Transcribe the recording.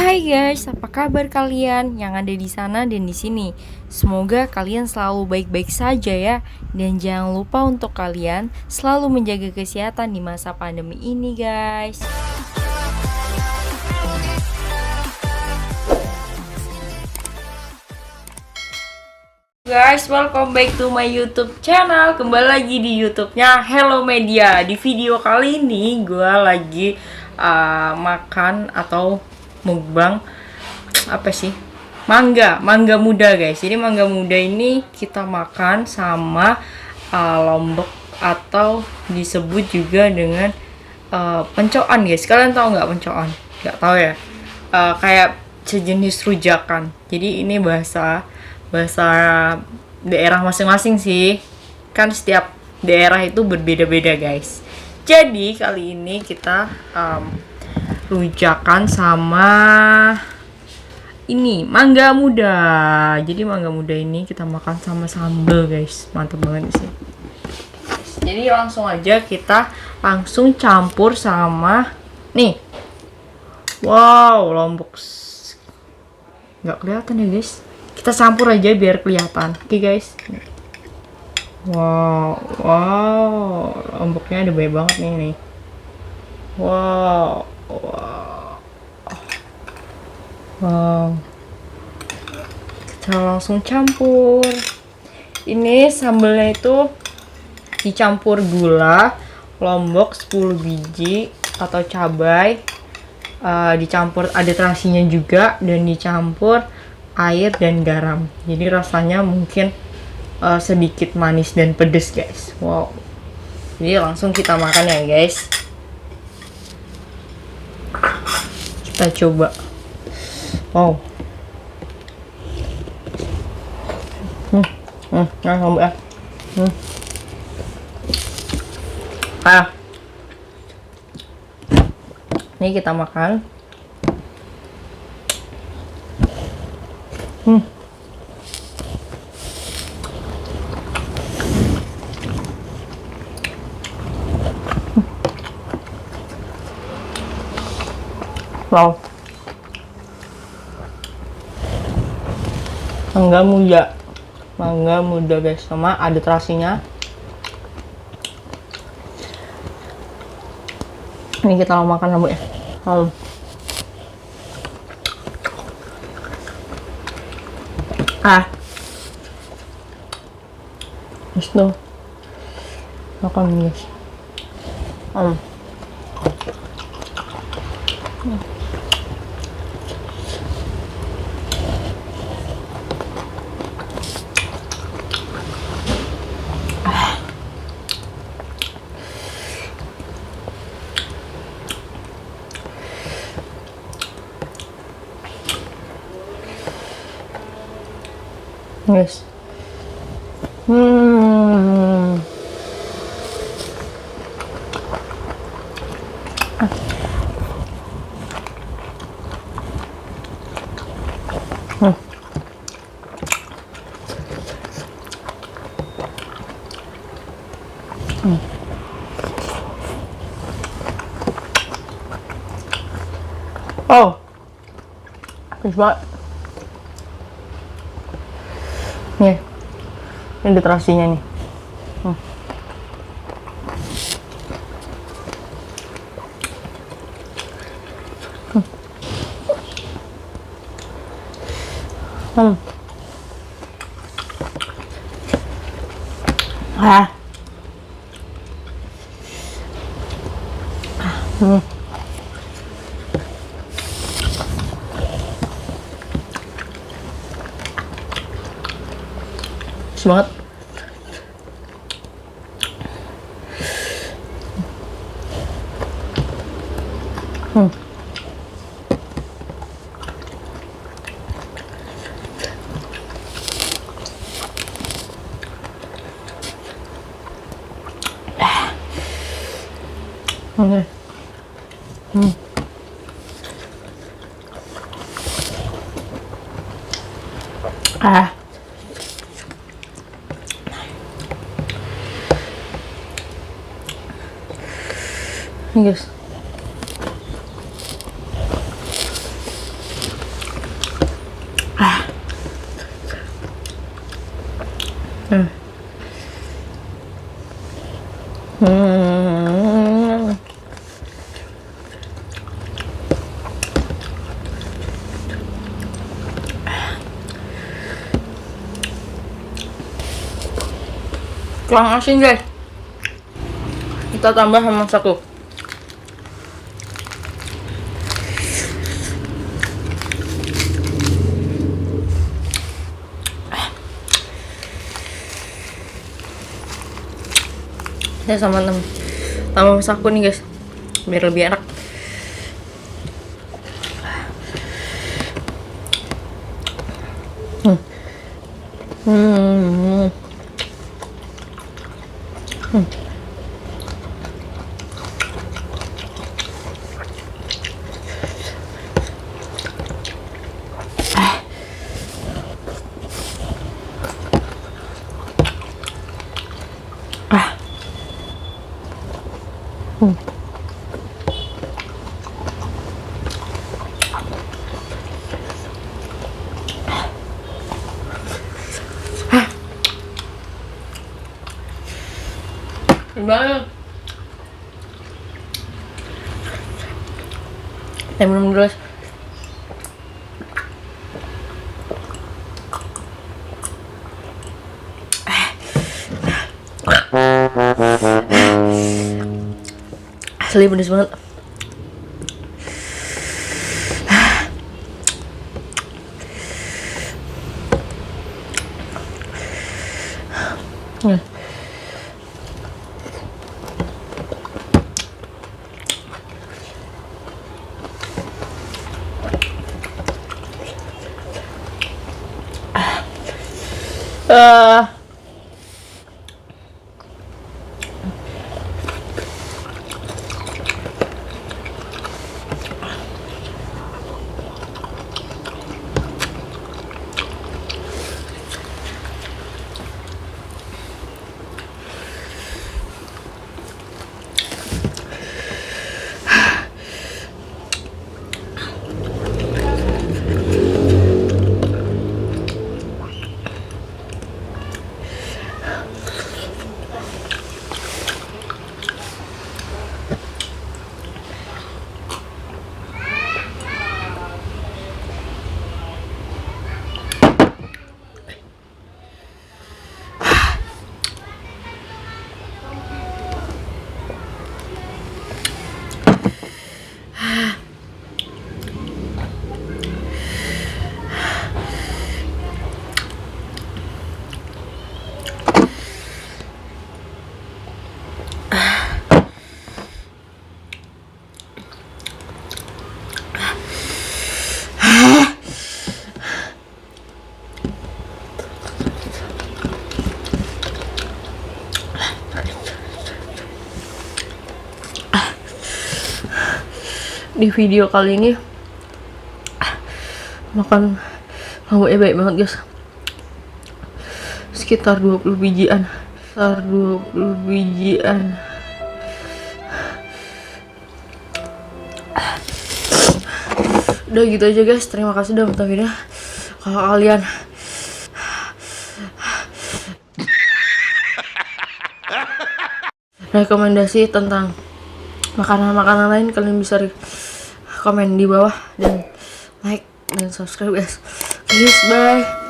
Hai guys, apa kabar kalian yang ada di sana dan di sini? Semoga kalian selalu baik-baik saja ya. Dan jangan lupa untuk kalian selalu menjaga kesehatan di masa pandemi ini guys. Guys, welcome back to my YouTube channel. Kembali lagi di YouTube-nya Hello Media. Di video kali ini gue lagi makan atau mukbang apa sih? Mangga muda guys. Jadi mangga muda ini kita makan sama lombok atau disebut juga dengan pencoan guys. Kalian tahu nggak pencoan? Nggak tahu ya? Kayak sejenis rujakan. Jadi ini bahasa daerah masing-masing sih, kan setiap daerah itu berbeda-beda guys. Jadi kali ini kita rujakan sama ini mangga muda. Jadi mangga muda ini kita makan sama sambal guys, mantep banget sih. Jadi langsung aja kita langsung campur sama nih, wow, lombok. Nggak kelihatan ya guys, kita campur aja biar kelihatan. Oke guys. Wow, lomboknya ada banyak banget nih. Wow. Kita langsung campur. Ini sambelnya itu dicampur gula, lombok 10 biji atau cabai, dicampur ada terasinya juga, dan dicampur air dan garam. Jadi rasanya mungkin sedikit manis dan pedes guys. Wow. Jadi langsung kita makan ya guys. Kita coba. Wow. Nah, coba. Ini kita makan. Wow, mangga muda guys, sama ada terasinya. Ini kita mau makan dulu ya. Terus makan guys. Guys. Oh, bagus banget. Nih, ini ada terasinya nih. Semangat. Oke. Ini guys. Kurang asin guys, kita tambah sama satu. Saya sama tambah masaku nih guys, biar lebih enak. Gimana? Saya minum dulu guys. Asli pedes banget. Di video kali ini makan lauknya baik banget guys, sekitar 20 bijian. Udah gitu aja guys, terima kasih udah nonton video. Kalau kalian rekomendasi tentang makanan-makanan lain, kalian bisa komen di bawah dan like dan subscribe guys. Please, bye.